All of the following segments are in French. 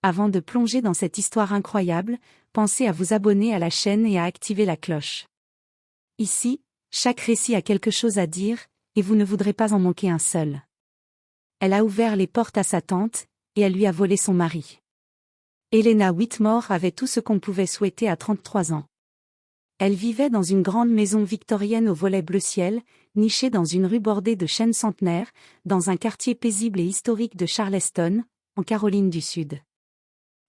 Avant de plonger dans cette histoire incroyable, pensez à vous abonner à la chaîne et à activer la cloche. Ici, chaque récit a quelque chose à dire, et vous ne voudrez pas en manquer un seul. Elle a ouvert les portes à sa tante, et elle lui a volé son mari. Helena Whitmore avait tout ce qu'on pouvait souhaiter à 33 ans. Elle vivait dans une grande maison victorienne au volet bleu ciel, nichée dans une rue bordée de chênes centenaires, dans un quartier paisible et historique de Charleston, en Caroline du Sud.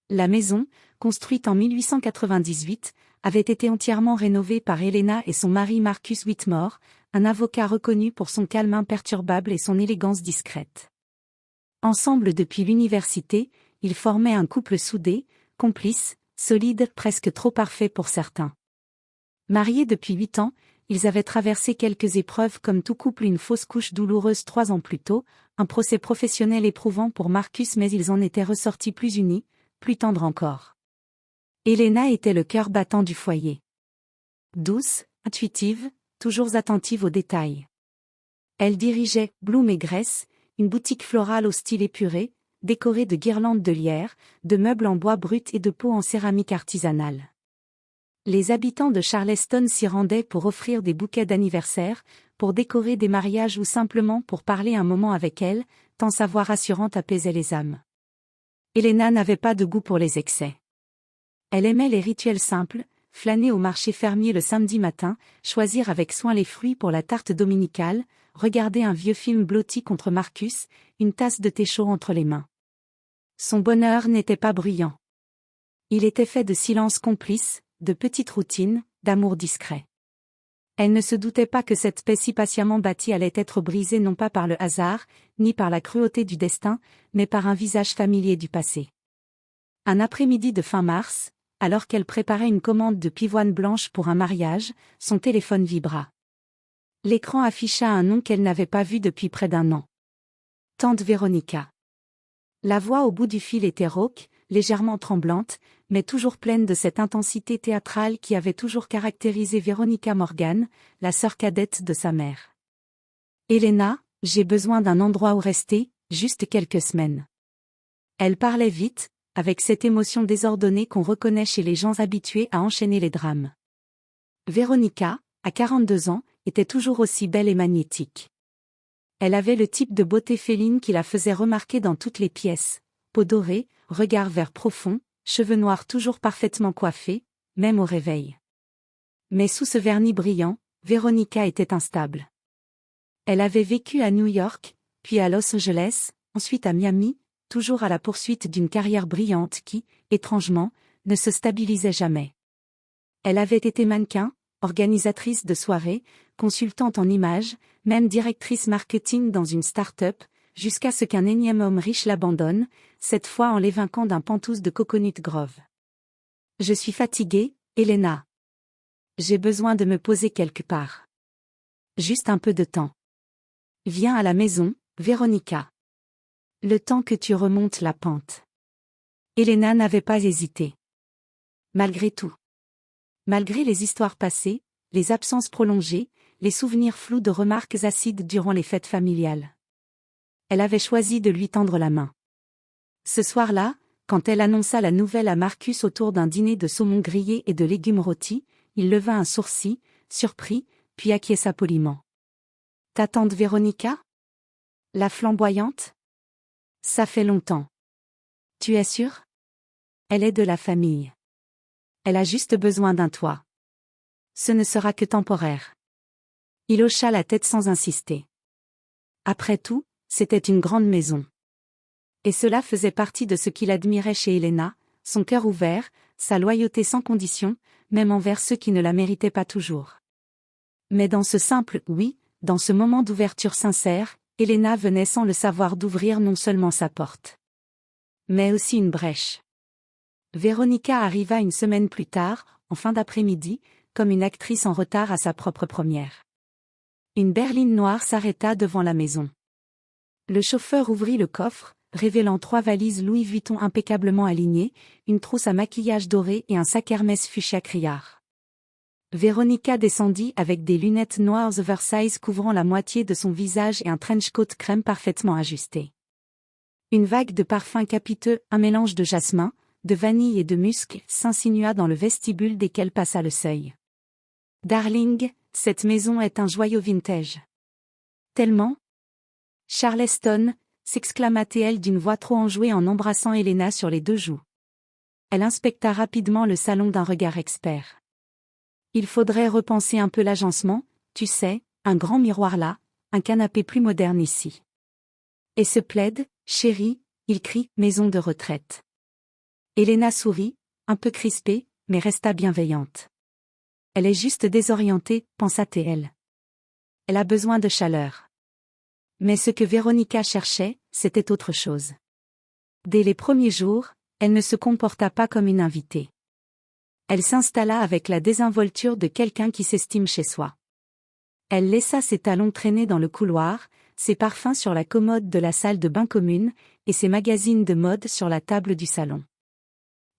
La maison, construite en 1898, avait été entièrement rénovée par Helena et son mari Marcus Whitmore, un avocat reconnu pour son calme imperturbable et son élégance discrète. Ensemble depuis l'université, ils formaient un couple soudé, complice, solide, presque trop parfait pour certains. Mariés depuis 8 ans, ils avaient traversé quelques épreuves comme tout couple, une fausse couche douloureuse 3 ans plus tôt, un procès professionnel éprouvant pour Marcus, mais ils en étaient ressortis plus unis, plus tendres encore. Helena était le cœur battant du foyer. Douce, intuitive, toujours attentive aux détails. Elle dirigeait Bloom & Grace, une boutique florale au style épuré, décorée de guirlandes de lierre, de meubles en bois brut et de pots en céramique artisanale. Les habitants de Charleston s'y rendaient pour offrir des bouquets d'anniversaire, pour décorer des mariages ou simplement pour parler un moment avec elle, tant sa voix rassurante apaisait les âmes. Helena n'avait pas de goût pour les excès. Elle aimait les rituels simples, flâner au marché fermier le samedi matin, choisir avec soin les fruits pour la tarte dominicale, regarder un vieux film blotti contre Marcus, une tasse de thé chaud entre les mains. Son bonheur n'était pas bruyant. Il était fait de silence complice, de petites routines, d'amour discret. Elle ne se doutait pas que cette paix si patiemment bâtie allait être brisée non pas par le hasard, ni par la cruauté du destin, mais par un visage familier du passé. Un après-midi de fin mars, alors qu'elle préparait une commande de pivoine blanche pour un mariage, son téléphone vibra. L'écran afficha un nom qu'elle n'avait pas vu depuis près d'1 an. Tante Veronica. La voix au bout du fil était rauque, légèrement tremblante, mais toujours pleine de cette intensité théâtrale qui avait toujours caractérisé Veronica Morgan, la sœur cadette de sa mère. Helena, j'ai besoin d'un endroit où rester, juste quelques semaines. Elle parlait vite, avec cette émotion désordonnée qu'on reconnaît chez les gens habitués à enchaîner les drames. Veronica, à 42 ans, était toujours aussi belle et magnétique. Elle avait le type de beauté féline qui la faisait remarquer dans toutes les pièces, peau dorée, regard vert profond, cheveux noirs toujours parfaitement coiffés, même au réveil. Mais sous ce vernis brillant, Veronica était instable. Elle avait vécu à New York, puis à Los Angeles, ensuite à Miami, toujours à la poursuite d'une carrière brillante qui, étrangement, ne se stabilisait jamais. Elle avait été mannequin, organisatrice de soirées, consultante en images, même directrice marketing dans une start-up, jusqu'à ce qu'un énième homme riche l'abandonne, cette fois en l'évinquant d'un pantouse de Coconut Grove. Je suis fatiguée, Helena. J'ai besoin de me poser quelque part. Juste un peu de temps. Viens à la maison, Veronica. Le temps que tu remontes la pente. Helena n'avait pas hésité. Malgré tout. Malgré les histoires passées, les absences prolongées, les souvenirs flous de remarques acides durant les fêtes familiales. Elle avait choisi de lui tendre la main. Ce soir-là, quand elle annonça la nouvelle à Marcus autour d'un dîner de saumon grillé et de légumes rôtis, il leva un sourcil, surpris, puis acquiesça poliment. Ta tante Véronica? La flamboyante? Ça fait longtemps. Tu es sûre? Elle est de la famille. Elle a juste besoin d'un toit. Ce ne sera que temporaire. Il hocha la tête sans insister. Après tout, c'était une grande maison. Et cela faisait partie de ce qu'il admirait chez Helena, son cœur ouvert, sa loyauté sans condition, même envers ceux qui ne la méritaient pas toujours. Mais dans ce simple « oui », dans ce moment d'ouverture sincère, Helena venait sans le savoir d'ouvrir non seulement sa porte, mais aussi une brèche. Veronica arriva une semaine plus tard, en fin d'après-midi, comme une actrice en retard à sa propre première. Une berline noire s'arrêta devant la maison. Le chauffeur ouvrit le coffre, révélant 3 valises Louis Vuitton impeccablement alignées, une trousse à maquillage doré et un sac Hermès fuchsia criard. Veronica descendit avec des lunettes noires oversize couvrant la moitié de son visage et un trench coat crème parfaitement ajusté. Une vague de parfums capiteux, un mélange de jasmin, de vanille et de musc, s'insinua dans le vestibule dès qu'elle passa le seuil. « Darling, cette maison est un joyau vintage. »« Tellement ?» Charleston, s'exclama-t-elle d'une voix trop enjouée en embrassant Helena sur les 2 joues. Elle inspecta rapidement le salon d'un regard expert. « Il faudrait repenser un peu l'agencement, tu sais, un grand miroir là, un canapé plus moderne ici. » « Et ce plaid, chérie, il crie « maison de retraite ». Helena sourit, un peu crispée, mais resta bienveillante. « Elle est juste désorientée, pensa-t-elle. Elle a besoin de chaleur. » Mais ce que Véronica cherchait, c'était autre chose. Dès les premiers jours, elle ne se comporta pas comme une invitée. Elle s'installa avec la désinvolture de quelqu'un qui s'estime chez soi. Elle laissa ses talons traîner dans le couloir, ses parfums sur la commode de la salle de bain commune, et ses magazines de mode sur la table du salon.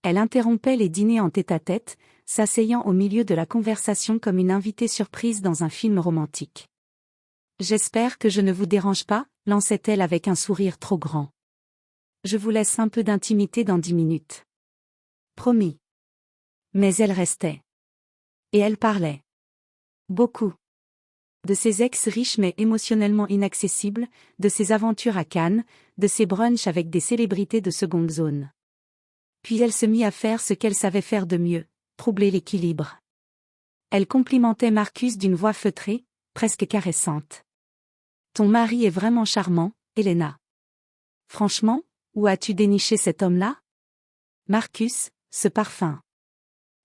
Elle interrompait les dîners en tête-à-tête, s'asseyant au milieu de la conversation comme une invitée surprise dans un film romantique. « J'espère que je ne vous dérange pas », lançait-elle avec un sourire trop grand. « Je vous laisse un peu d'intimité dans 10 minutes. » Promis. Mais elle restait. Et elle parlait. Beaucoup. De ses ex riches mais émotionnellement inaccessibles, de ses aventures à Cannes, de ses brunchs avec des célébrités de seconde zone. Puis elle se mit à faire ce qu'elle savait faire de mieux, troubler l'équilibre. Elle complimentait Marcus d'une voix feutrée, presque caressante. « Ton mari est vraiment charmant, Helena. »« Franchement, où as-tu déniché cet homme-là ? » ?»« Marcus, ce parfum. »«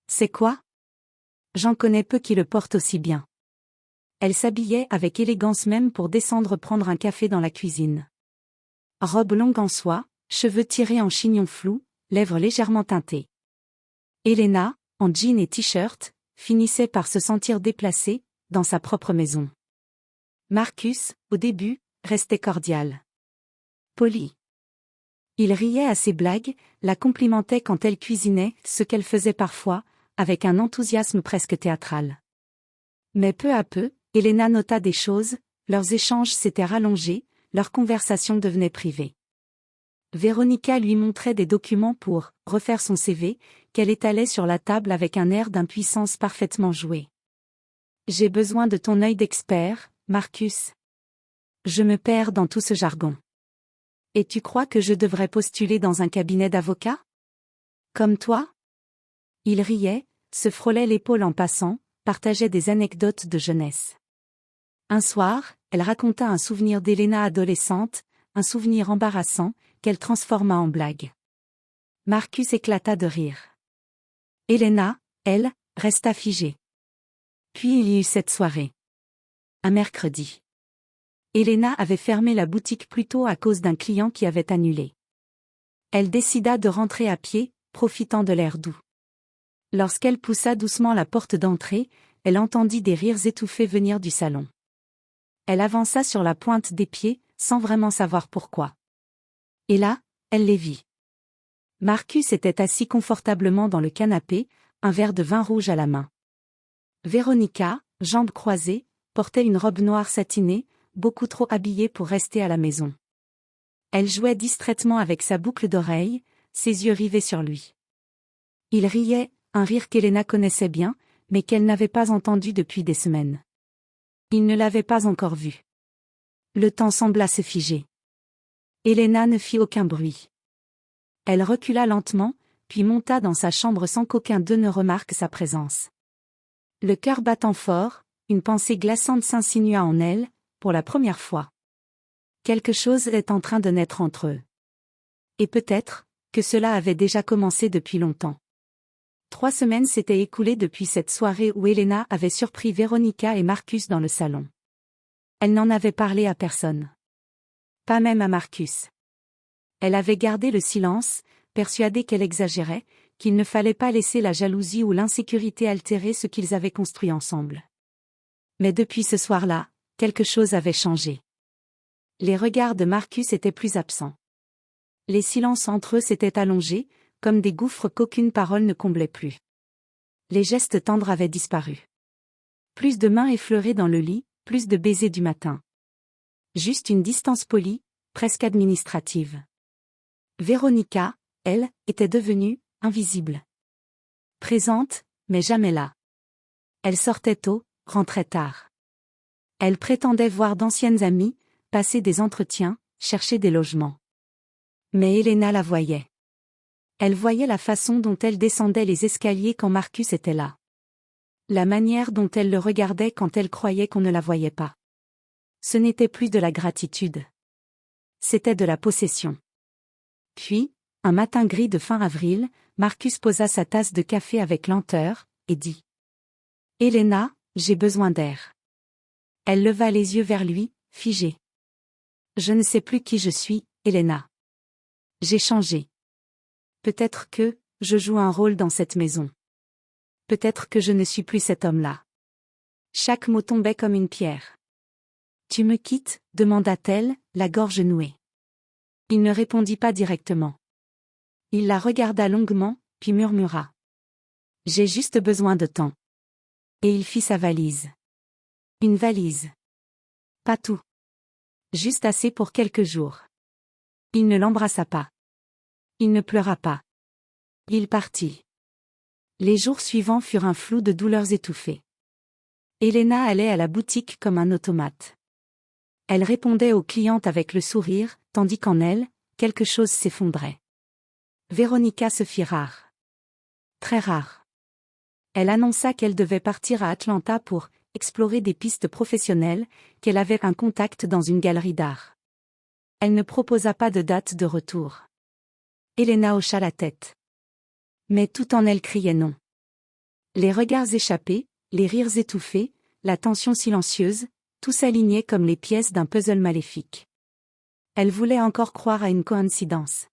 C'est quoi ? » ?»« J'en connais peu qui le portent aussi bien. » Elle s'habillait avec élégance même pour descendre prendre un café dans la cuisine. Robe longue en soie, cheveux tirés en chignon flou, lèvres légèrement teintées. Helena, en jean et t-shirt, finissait par se sentir déplacée, dans sa propre maison. Marcus, au début, restait cordial. Poli. Il riait à ses blagues, la complimentait quand elle cuisinait, ce qu'elle faisait parfois, avec un enthousiasme presque théâtral. Mais peu à peu, Helena nota des choses, leurs échanges s'étaient rallongés, leur conversation devenait privée. Véronica lui montrait des documents pour refaire son CV, qu'elle étalait sur la table avec un air d'impuissance parfaitement joué. « J'ai besoin de ton œil d'expert, Marcus. Je me perds dans tout ce jargon. Et tu crois que je devrais postuler dans un cabinet d'avocats ? Comme toi ? » Il riait, se frôlait l'épaule en passant, partageait des anecdotes de jeunesse. Un soir, elle raconta un souvenir d'Helena adolescente, un souvenir embarrassant, qu'elle transforma en blague. Marcus éclata de rire. Helena, elle, resta figée. Puis il y eut cette soirée. Un mercredi. Helena avait fermé la boutique plus tôt à cause d'un client qui avait annulé. Elle décida de rentrer à pied, profitant de l'air doux. Lorsqu'elle poussa doucement la porte d'entrée, elle entendit des rires étouffés venir du salon. Elle avança sur la pointe des pieds, sans vraiment savoir pourquoi. Et là, elle les vit. Marcus était assis confortablement dans le canapé, un verre de vin rouge à la main. Véronica, jambes croisées, portait une robe noire satinée, beaucoup trop habillée pour rester à la maison. Elle jouait distraitement avec sa boucle d'oreille, ses yeux rivés sur lui. Il riait, un rire qu'Helena connaissait bien, mais qu'elle n'avait pas entendu depuis des semaines. Il ne l'avait pas encore vu. Le temps sembla se figer. Helena ne fit aucun bruit. Elle recula lentement, puis monta dans sa chambre sans qu'aucun d'eux ne remarque sa présence. Le cœur battant fort, une pensée glaçante s'insinua en elle, pour la première fois. Quelque chose est en train de naître entre eux. Et peut-être, que cela avait déjà commencé depuis longtemps. 3 semaines s'étaient écoulées depuis cette soirée où Helena avait surpris Véronica et Marcus dans le salon. Elle n'en avait parlé à personne. Pas même à Marcus. Elle avait gardé le silence, persuadée qu'elle exagérait, qu'il ne fallait pas laisser la jalousie ou l'insécurité altérer ce qu'ils avaient construit ensemble. Mais depuis ce soir-là, quelque chose avait changé. Les regards de Marcus étaient plus absents. Les silences entre eux s'étaient allongés, comme des gouffres qu'aucune parole ne comblait plus. Les gestes tendres avaient disparu. Plus de mains effleurées dans le lit, plus de baisers du matin. Juste une distance polie, presque administrative. Véronica, elle, était devenue invisible. Présente, mais jamais là. Elle sortait tôt, rentrait tard. Elle prétendait voir d'anciennes amies, passer des entretiens, chercher des logements. Mais Elena la voyait. Elle voyait la façon dont elle descendait les escaliers quand Marcus était là. La manière dont elle le regardait quand elle croyait qu'on ne la voyait pas. Ce n'était plus de la gratitude. C'était de la possession. Puis, un matin gris de fin avril, Marcus posa sa tasse de café avec lenteur, et dit. « Elena, j'ai besoin d'air. » Elle leva les yeux vers lui, figée. « Je ne sais plus qui je suis, Elena. J'ai changé. Peut-être que, je joue un rôle dans cette maison. Peut-être que je ne suis plus cet homme-là. » Chaque mot tombait comme une pierre. « Tu me quittes ?» demanda-t-elle, la gorge nouée. Il ne répondit pas directement. Il la regarda longuement, puis murmura. « J'ai juste besoin de temps. » Et il fit sa valise. Une valise. Pas tout. Juste assez pour quelques jours. Il ne l'embrassa pas. Il ne pleura pas. Il partit. Les jours suivants furent un flou de douleurs étouffées. Elena allait à la boutique comme un automate. Elle répondait aux clientes avec le sourire, tandis qu'en elle, quelque chose s'effondrait. Véronica se fit rare. Très rare. Elle annonça qu'elle devait partir à Atlanta pour explorer des pistes professionnelles, qu'elle avait un contact dans une galerie d'art. Elle ne proposa pas de date de retour. Elena hocha la tête. Mais tout en elle criait non. Les regards échappés, les rires étouffés, la tension silencieuse, tout s'alignait comme les pièces d'un puzzle maléfique. Elle voulait encore croire à une coïncidence.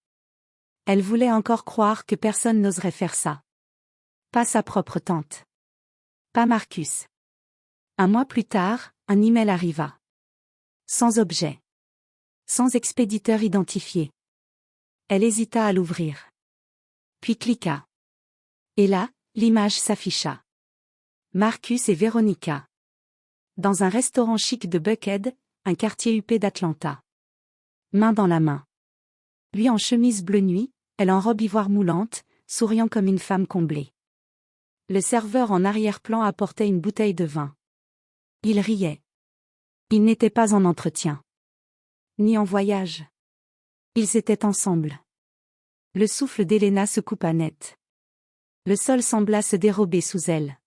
Elle voulait encore croire que personne n'oserait faire ça. Pas sa propre tante. Pas Marcus. Un mois plus tard, un email arriva. Sans objet. Sans expéditeur identifié. Elle hésita à l'ouvrir. Puis cliqua. Et là, l'image s'afficha. Marcus et Véronica. Dans un restaurant chic de Buckhead, un quartier huppé d'Atlanta. Main dans la main. Lui en chemise bleu nuit, elle en robe ivoire moulante, souriant comme une femme comblée. Le serveur en arrière-plan apportait une bouteille de vin. Il riait. Ils n'étaient pas en entretien. Ni en voyage. Ils étaient ensemble. Le souffle d'Elena se coupa net. Le sol sembla se dérober sous elle.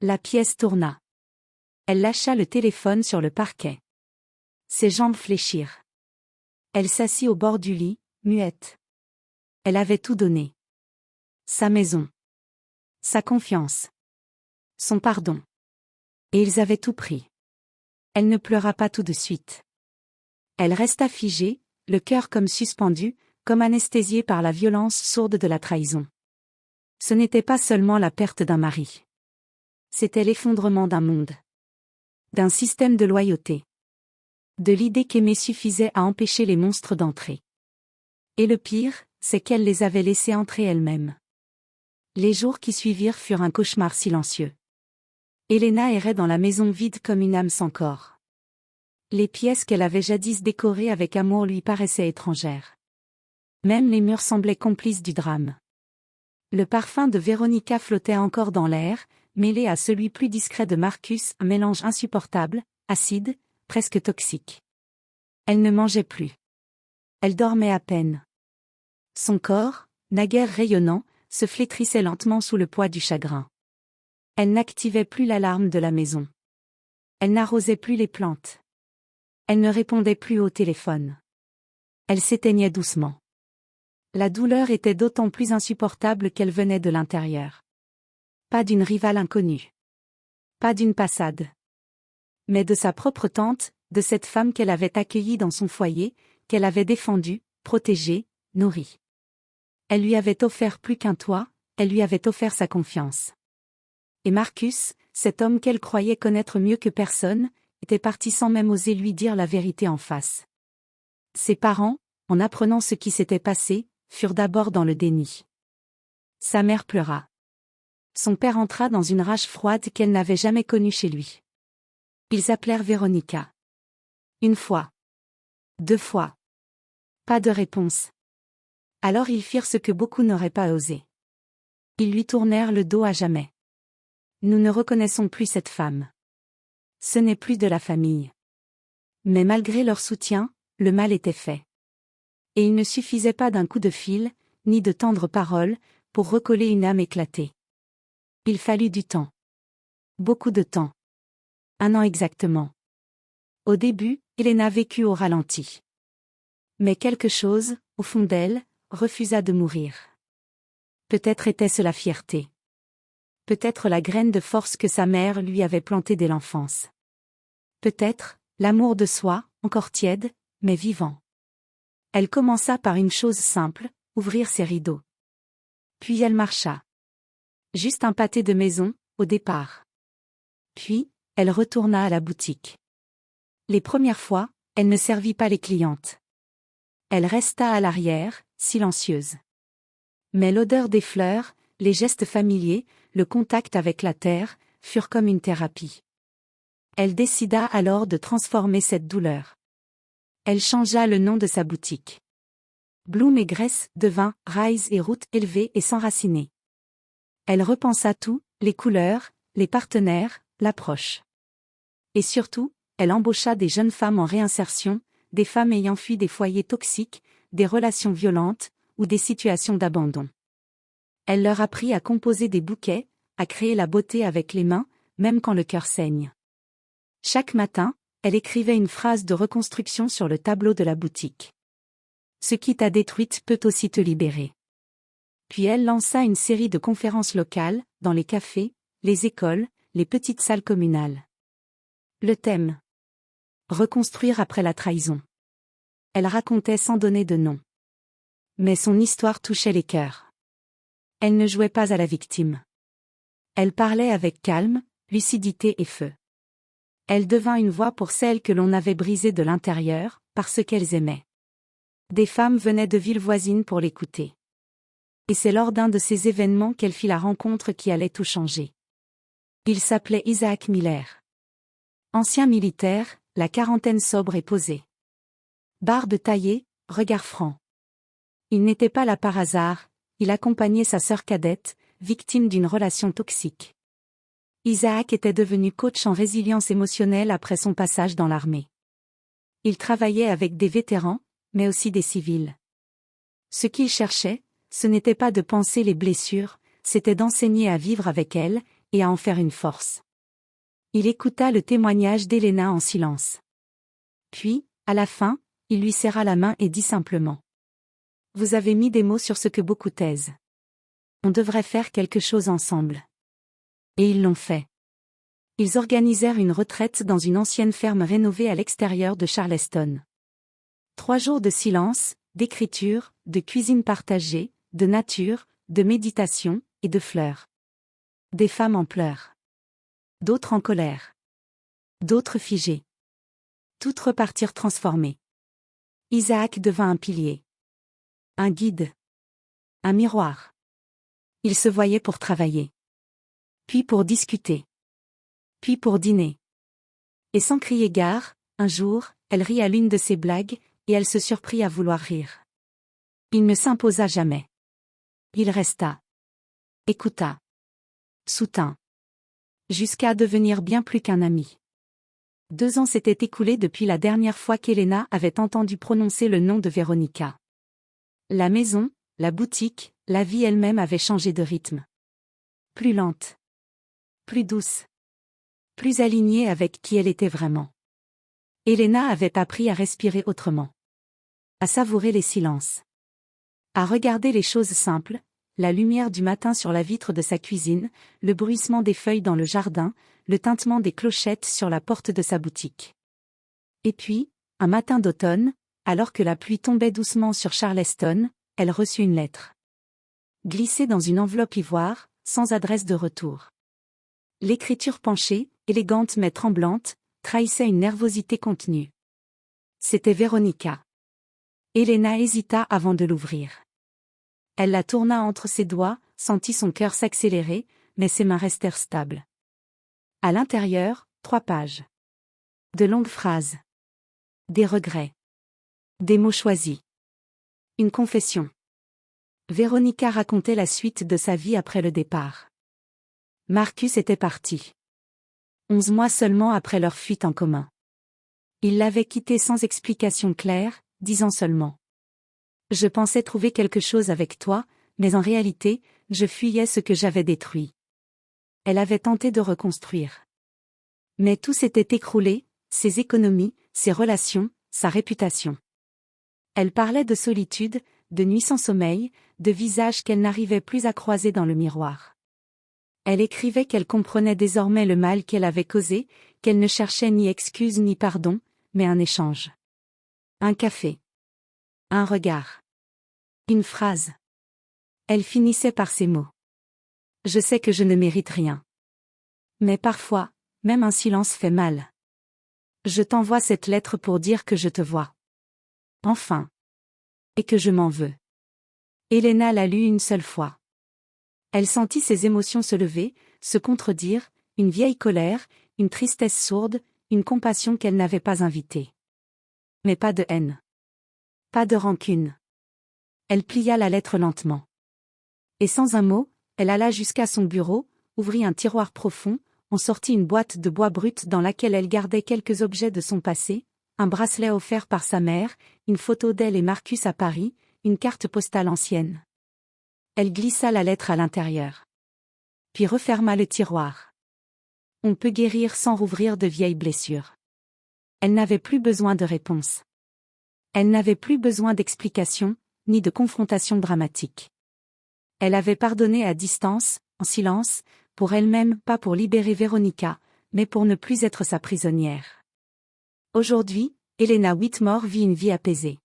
La pièce tourna. Elle lâcha le téléphone sur le parquet. Ses jambes fléchirent. Elle s'assit au bord du lit, muette. Elle avait tout donné. Sa maison. Sa confiance. Son pardon. Et ils avaient tout pris. Elle ne pleura pas tout de suite. Elle resta figée, le cœur comme suspendu, comme anesthésiée par la violence sourde de la trahison. Ce n'était pas seulement la perte d'un mari. C'était l'effondrement d'un monde. D'un système de loyauté. De l'idée qu'aimer suffisait à empêcher les monstres d'entrer. Et le pire, c'est qu'elle les avait laissés entrer elle-même. Les jours qui suivirent furent un cauchemar silencieux. Elena errait dans la maison vide comme une âme sans corps. Les pièces qu'elle avait jadis décorées avec amour lui paraissaient étrangères. Même les murs semblaient complices du drame. Le parfum de Véronica flottait encore dans l'air, mêlé à celui plus discret de Marcus, un mélange insupportable, acide, presque toxique. Elle ne mangeait plus. Elle dormait à peine. Son corps, naguère rayonnant, se flétrissait lentement sous le poids du chagrin. Elle n'activait plus l'alarme de la maison. Elle n'arrosait plus les plantes. Elle ne répondait plus au téléphone. Elle s'éteignait doucement. La douleur était d'autant plus insupportable qu'elle venait de l'intérieur. Pas d'une rivale inconnue. Pas d'une passade. Mais de sa propre tante, de cette femme qu'elle avait accueillie dans son foyer, qu'elle avait défendue, protégée, nourrie. Elle lui avait offert plus qu'un toit, elle lui avait offert sa confiance. Et Marcus, cet homme qu'elle croyait connaître mieux que personne, était parti sans même oser lui dire la vérité en face. Ses parents, en apprenant ce qui s'était passé, furent d'abord dans le déni. Sa mère pleura. Son père entra dans une rage froide qu'elle n'avait jamais connue chez lui. Ils appelèrent Véronica. Une fois. 2 fois. Pas de réponse. Alors ils firent ce que beaucoup n'auraient pas osé. Ils lui tournèrent le dos à jamais. Nous ne reconnaissons plus cette femme. Ce n'est plus de la famille. Mais malgré leur soutien, le mal était fait. Et il ne suffisait pas d'un coup de fil, ni de tendres paroles, pour recoller une âme éclatée. Il fallut du temps. Beaucoup de temps. 1 an exactement. Au début, Helena vécut au ralenti. Mais quelque chose, au fond d'elle, refusa de mourir. Peut-être était-ce la fierté. Peut-être la graine de force que sa mère lui avait plantée dès l'enfance. Peut-être, l'amour de soi, encore tiède, mais vivant. Elle commença par une chose simple, ouvrir ses rideaux. Puis elle marcha. Juste un pâté de maison, au départ. Puis, elle retourna à la boutique. Les premières fois, elle ne servit pas les clientes. Elle resta à l'arrière, silencieuse. Mais l'odeur des fleurs, les gestes familiers, le contact avec la terre, furent comme une thérapie. Elle décida alors de transformer cette douleur. Elle changea le nom de sa boutique. Bloom et Grace devint Rise et route élevée et s'enraciner. Elle repensa tout, les couleurs, les partenaires, l'approche. Et surtout, elle embaucha des jeunes femmes en réinsertion, des femmes ayant fui des foyers toxiques, des relations violentes, ou des situations d'abandon. Elle leur apprit à composer des bouquets, à créer la beauté avec les mains, même quand le cœur saigne. Chaque matin, elle écrivait une phrase de reconstruction sur le tableau de la boutique. Ce qui t'a détruite peut aussi te libérer. Puis elle lança une série de conférences locales, dans les cafés, les écoles, les petites salles communales. Le thème: reconstruire après la trahison. Elle racontait sans donner de nom. Mais son histoire touchait les cœurs. Elle ne jouait pas à la victime. Elle parlait avec calme, lucidité et feu. Elle devint une voix pour celles que l'on avait brisées de l'intérieur, parce qu'elles aimaient. Des femmes venaient de villes voisines pour l'écouter. Et c'est lors d'un de ces événements qu'elle fit la rencontre qui allait tout changer. Il s'appelait Isaac Miller. Ancien militaire, la quarantaine sobre et posée. Barbe taillée, regard franc. Il n'était pas là par hasard, il accompagnait sa sœur cadette, victime d'une relation toxique. Isaac était devenu coach en résilience émotionnelle après son passage dans l'armée. Il travaillait avec des vétérans, mais aussi des civils. Ce qu'il cherchait, ce n'était pas de panser les blessures, c'était d'enseigner à vivre avec elles, et à en faire une force. Il écouta le témoignage d'Helena en silence. Puis, à la fin, il lui serra la main et dit simplement: vous avez mis des mots sur ce que beaucoup taisent. On devrait faire quelque chose ensemble. Et ils l'ont fait. Ils organisèrent une retraite dans une ancienne ferme rénovée à l'extérieur de Charleston. 3 jours de silence, d'écriture, de cuisine partagée, de nature, de méditation, et de fleurs. Des femmes en pleurs. D'autres en colère. D'autres figées. Toutes repartirent transformées. Isaac devint un pilier. Un guide. Un miroir. Il se voyait pour travailler. Puis pour discuter. Puis pour dîner. Et sans crier gare, un jour, elle rit à l'une de ses blagues, et elle se surprit à vouloir rire. Il ne s'imposa jamais. Il resta. Écouta. Soutint. Jusqu'à devenir bien plus qu'un ami. 2 ans s'étaient écoulés depuis la dernière fois qu'Helena avait entendu prononcer le nom de Veronica. La maison, la boutique, la vie elle-même avait changé de rythme. Plus lente. Plus douce. Plus alignée avec qui elle était vraiment. Helena avait appris à respirer autrement. À savourer les silences. À regarder les choses simples, la lumière du matin sur la vitre de sa cuisine, le bruissement des feuilles dans le jardin, le tintement des clochettes sur la porte de sa boutique. Et puis, un matin d'automne, alors que la pluie tombait doucement sur Charleston, elle reçut une lettre. Glissée dans une enveloppe ivoire, sans adresse de retour. L'écriture penchée, élégante mais tremblante, trahissait une nervosité contenue. C'était Veronica. Helena hésita avant de l'ouvrir. Elle la tourna entre ses doigts, sentit son cœur s'accélérer, mais ses mains restèrent stables. À l'intérieur, 3 pages. De longues phrases. Des regrets. Des mots choisis. Une confession. Véronica racontait la suite de sa vie après le départ. Marcus était parti. 11 mois seulement après leur fuite en commun. Il l'avait quitté sans explication claire, disant seulement: « Je pensais trouver quelque chose avec toi, mais en réalité, je fuyais ce que j'avais détruit. » Elle avait tenté de reconstruire. Mais tout s'était écroulé, ses économies, ses relations, sa réputation. Elle parlait de solitude, de nuits sans sommeil, de visages qu'elle n'arrivait plus à croiser dans le miroir. Elle écrivait qu'elle comprenait désormais le mal qu'elle avait causé, qu'elle ne cherchait ni excuse ni pardon, mais un échange. Un café. Un regard. Une phrase. Elle finissait par ces mots. « Je sais que je ne mérite rien. Mais parfois, même un silence fait mal. Je t'envoie cette lettre pour dire que je te vois. Enfin. Et que je m'en veux. » Elena l'a lue une seule fois. Elle sentit ses émotions se lever, se contredire, une vieille colère, une tristesse sourde, une compassion qu'elle n'avait pas invitée. Mais pas de haine. Pas de rancune. Elle plia la lettre lentement. Et sans un mot, elle alla jusqu'à son bureau, ouvrit un tiroir profond, en sortit une boîte de bois brut dans laquelle elle gardait quelques objets de son passé, un bracelet offert par sa mère, une photo d'elle et Marcus à Paris, une carte postale ancienne. Elle glissa la lettre à l'intérieur. Puis referma le tiroir. On peut guérir sans rouvrir de vieilles blessures. Elle n'avait plus besoin de réponse. Elle n'avait plus besoin d'explications, ni de confrontations dramatiques. Elle avait pardonné à distance, en silence, pour elle-même, pas pour libérer Véronica, mais pour ne plus être sa prisonnière. Aujourd'hui, Elena Whitmore vit une vie apaisée.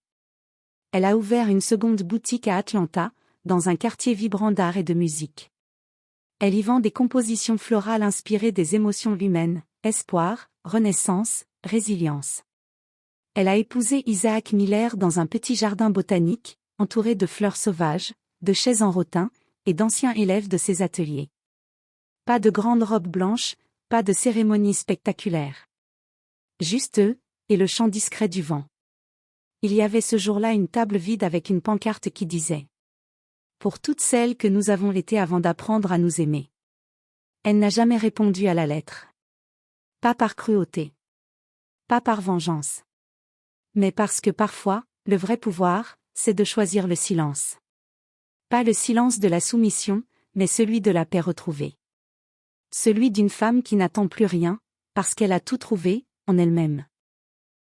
Elle a ouvert une seconde boutique à Atlanta, dans un quartier vibrant d'art et de musique. Elle y vend des compositions florales inspirées des émotions humaines, espoir, renaissance, résilience. Elle a épousé Isaac Miller dans un petit jardin botanique, entouré de fleurs sauvages, de chaises en rotin, et d'anciens élèves de ses ateliers. Pas de grandes robes blanches, pas de cérémonie spectaculaire. Juste eux, et le chant discret du vent. Il y avait ce jour-là une table vide avec une pancarte qui disait: « Pour toutes celles que nous avons été avant d'apprendre à nous aimer. » Elle n'a jamais répondu à la lettre. Pas par cruauté. Pas par vengeance. Mais parce que parfois, le vrai pouvoir, c'est de choisir le silence. Pas le silence de la soumission, mais celui de la paix retrouvée. Celui d'une femme qui n'attend plus rien, parce qu'elle a tout trouvé, en elle-même.